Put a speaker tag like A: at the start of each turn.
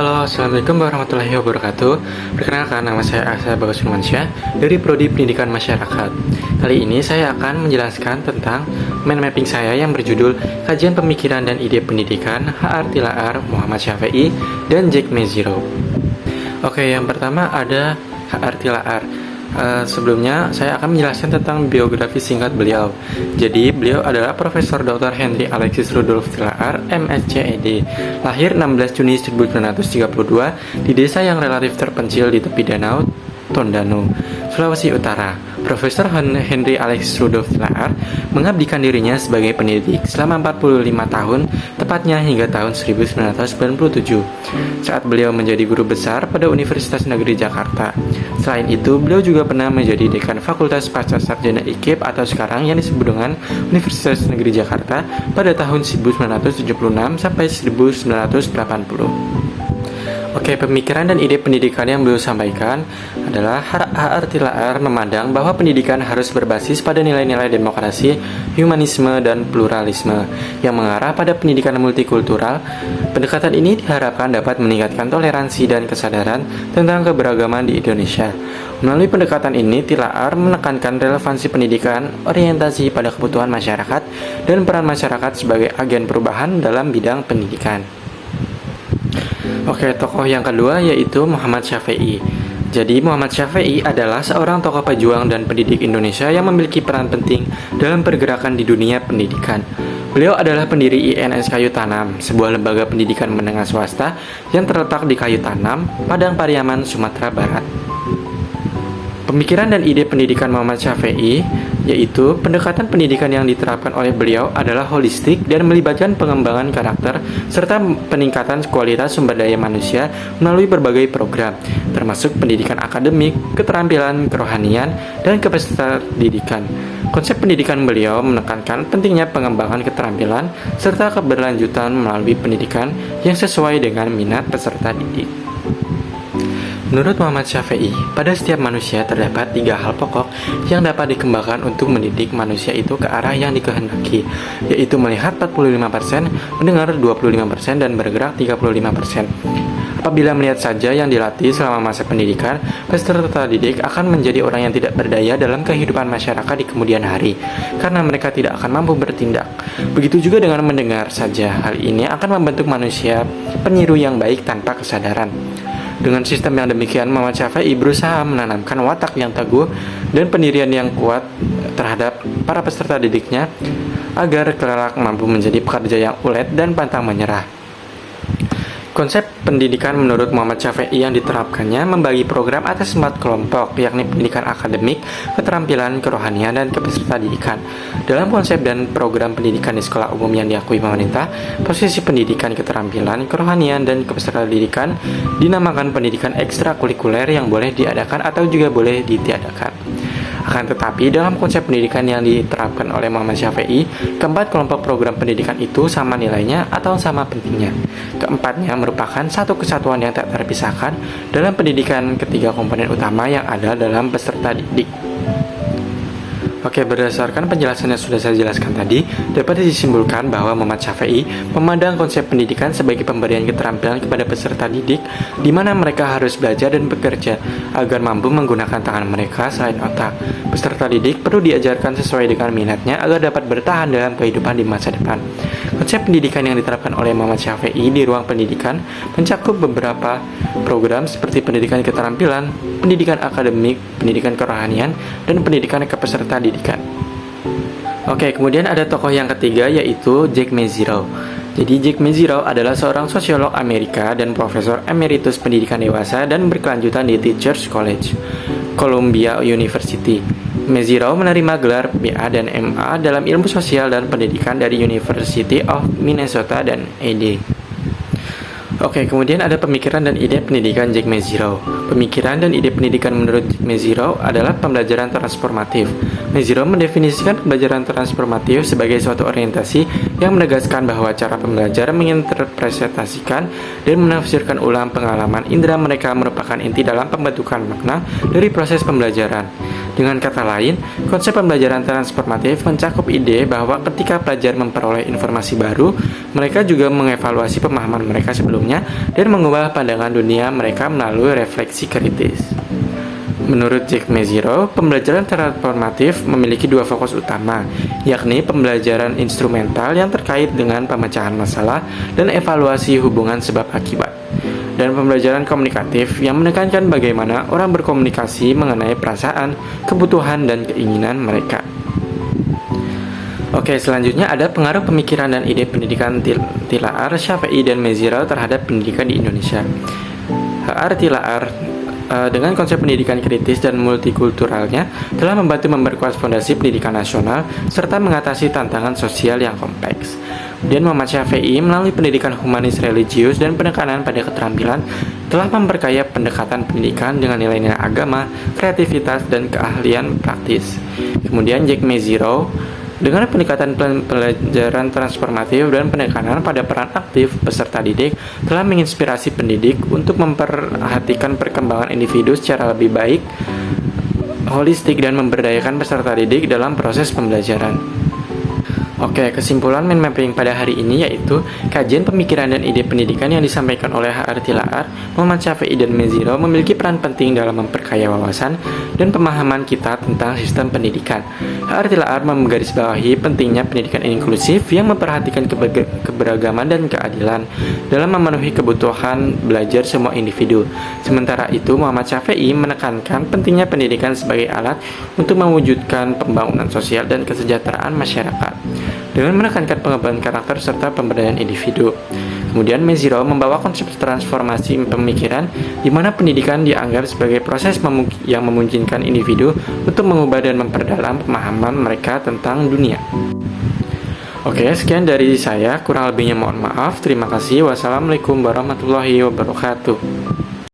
A: Halo, Assalamualaikum warahmatullahi wabarakatuh. Perkenalkan, nama saya Asa Bagus Nurmansyah dari Prodi Pendidikan Masyarakat. Kali ini saya akan menjelaskan tentang mind mapping saya yang berjudul Kajian Pemikiran dan Ide Pendidikan H.R. Tilaar, Muhammad Syafi'i, dan Jack Mezirow. Oke, yang pertama ada H.R. Tilaar. Sebelumnya saya akan menjelaskan tentang biografi singkat beliau. Jadi beliau adalah Profesor Dr. Henry Alexis Rudolf Tilaar, MSc, ED. Lahir 16 Juni 1932 di desa yang relatif terpencil di tepi danau Tondano, Sulawesi Utara. Profesor Henry Alexis Rudolf Tilaar mengabdikan dirinya sebagai pendidik selama 45 tahun, tepatnya hingga tahun 1997, saat beliau menjadi guru besar pada Universitas Negeri Jakarta. Selain itu, beliau juga pernah menjadi dekan Fakultas Pasca Sarjana IKIP atau sekarang yang disebut dengan Universitas Negeri Jakarta pada tahun 1976 sampai 1980. Oke, pemikiran dan ide pendidikan yang beliau sampaikan adalah H.R. Tilaar memandang bahwa pendidikan harus berbasis pada nilai-nilai demokrasi, humanisme, dan pluralisme yang mengarah pada pendidikan multikultural. Pendekatan ini diharapkan dapat meningkatkan toleransi dan kesadaran tentang keberagaman di Indonesia. Melalui pendekatan ini, Tilaar menekankan relevansi pendidikan, orientasi pada kebutuhan masyarakat, dan peran masyarakat sebagai agen perubahan dalam bidang pendidikan. Oke, tokoh yang kedua yaitu Muhammad Syafi'i. Jadi Muhammad Syafi'i adalah seorang tokoh pejuang dan pendidik Indonesia yang memiliki peran penting dalam pergerakan di dunia pendidikan. Beliau adalah pendiri INS Kayu Tanam, sebuah lembaga pendidikan menengah swasta yang terletak di Kayu Tanam, Padang Pariaman, Sumatera Barat. Pemikiran dan ide pendidikan Muhammad Syafi'i yaitu pendekatan pendidikan yang diterapkan oleh beliau adalah holistik dan melibatkan pengembangan karakter serta peningkatan kualitas sumber daya manusia melalui berbagai program, termasuk pendidikan akademik, keterampilan, kerohanian, dan kepesertaan didikan. Konsep pendidikan beliau menekankan pentingnya pengembangan keterampilan serta keberlanjutan melalui pendidikan yang sesuai dengan minat peserta didik. Menurut Muhammad Syafi'i, pada setiap manusia terdapat 3 hal pokok yang dapat dikembangkan untuk mendidik manusia itu ke arah yang dikehendaki, yaitu melihat 45%, mendengar 25%, dan bergerak 35%. Apabila melihat saja yang dilatih selama masa pendidikan, peserta didik akan menjadi orang yang tidak berdaya dalam kehidupan masyarakat di kemudian hari, karena mereka tidak akan mampu bertindak. Begitu juga dengan mendengar saja, hal ini akan membentuk manusia penyiru yang baik tanpa kesadaran. Dengan sistem yang demikian, Muhammad Syafi'i berusaha menanamkan watak yang teguh dan pendirian yang kuat terhadap para peserta didiknya agar kelak mampu menjadi pekerja yang ulet dan pantang menyerah. Konsep pendidikan menurut Muhammad Syafi'i yang diterapkannya membagi program atas 4 kelompok, yakni pendidikan akademik, keterampilan, kerohanian, dan kepeserta didikan. Dalam konsep dan program pendidikan di sekolah umum yang diakui pemerintah, posisi pendidikan keterampilan, kerohanian, dan kepeserta didikan dinamakan pendidikan ekstrakurikuler yang boleh diadakan atau juga boleh ditiadakan. Akan tetapi, dalam konsep pendidikan yang diterapkan oleh Muhammad Syafi'i, keempat kelompok program pendidikan itu sama nilainya atau sama pentingnya. Keempatnya merupakan satu kesatuan yang tak terpisahkan dalam pendidikan ketiga komponen utama yang ada dalam peserta didik. Oke, berdasarkan penjelasan yang sudah saya jelaskan tadi, dapat disimpulkan bahwa Muhammad Syafi'i memandang konsep pendidikan sebagai pemberian keterampilan kepada peserta didik, di mana mereka harus belajar dan bekerja agar mampu menggunakan tangan mereka selain otak. Peserta didik perlu diajarkan sesuai dengan minatnya agar dapat bertahan dalam kehidupan di masa depan. Konsep pendidikan yang diterapkan oleh Muhammad Syafi'i di ruang pendidikan mencakup beberapa program seperti pendidikan keterampilan, pendidikan akademik, pendidikan kerohanian, dan pendidikan kepeserta didikan. Oke, kemudian ada tokoh yang ketiga yaitu Jack Mezirow. Jadi Jack Mezirow adalah seorang sosiolog Amerika dan profesor emeritus pendidikan dewasa dan berkelanjutan di Teachers College, Columbia University. Mezirow menerima gelar BA dan MA dalam ilmu sosial dan pendidikan dari University of Minnesota dan ED. Oke, kemudian ada pemikiran dan ide pendidikan Jack Mezirow. Pemikiran dan ide pendidikan menurut Jack Mezirow adalah pembelajaran transformatif. Mezirow mendefinisikan pembelajaran transformatif sebagai suatu orientasi yang menegaskan bahwa cara pembelajar menginterpretasikan dan menafsirkan ulang pengalaman indera mereka merupakan inti dalam pembentukan makna dari proses pembelajaran. Dengan kata lain, konsep pembelajaran transformatif mencakup ide bahwa ketika pelajar memperoleh informasi baru, mereka juga mengevaluasi pemahaman mereka sebelumnya dan mengubah pandangan dunia mereka melalui refleksi kritis. Menurut Jack Mezirow, pembelajaran transformatif memiliki dua fokus utama, yakni pembelajaran instrumental yang terkait dengan pemecahan masalah dan evaluasi hubungan sebab akibat, dan pembelajaran komunikatif yang menekankan bagaimana orang berkomunikasi mengenai perasaan, kebutuhan, dan keinginan mereka. Oke, selanjutnya ada pengaruh pemikiran dan ide pendidikan Tilaar, Shafei, dan Mezirow terhadap pendidikan di Indonesia. H.R. Tilaar dengan konsep pendidikan kritis dan multikulturalnya telah membantu memperkuat fondasi pendidikan nasional serta mengatasi tantangan sosial yang kompleks. Dan Muhammad Shafei melalui pendidikan humanis religius dan penekanan pada keterampilan telah memperkaya pendekatan pendidikan dengan nilai-nilai agama, kreativitas, dan keahlian praktis. Kemudian Jack Mezirow dengan pendekatan pelajaran transformatif dan penekanan pada peran aktif peserta didik telah menginspirasi pendidik untuk memperhatikan perkembangan individu secara lebih baik, holistik, dan memberdayakan peserta didik dalam proses pembelajaran. Oke, kesimpulan mind mapping pada hari ini yaitu kajian pemikiran dan ide pendidikan yang disampaikan oleh H.R. Tilaar, Muhammad Shafei, dan Mezirow memiliki peran penting dalam memperkaya wawasan dan pemahaman kita tentang sistem pendidikan. H.R. Tilaar menggarisbawahi pentingnya pendidikan inklusif yang memperhatikan keberagaman dan keadilan dalam memenuhi kebutuhan belajar semua individu. Sementara itu, Muhammad Shafei menekankan pentingnya pendidikan sebagai alat untuk mewujudkan pembangunan sosial dan kesejahteraan masyarakat dengan menekankan pengembangan karakter serta pemberdayaan individu. Kemudian Mezirow membawa konsep transformasi pemikiran di mana pendidikan dianggap sebagai proses yang memungkinkan individu untuk mengubah dan memperdalam pemahaman mereka tentang dunia. Oke, sekian dari saya, kurang lebihnya mohon maaf. Terima kasih. Wassalamualaikum warahmatullahi wabarakatuh.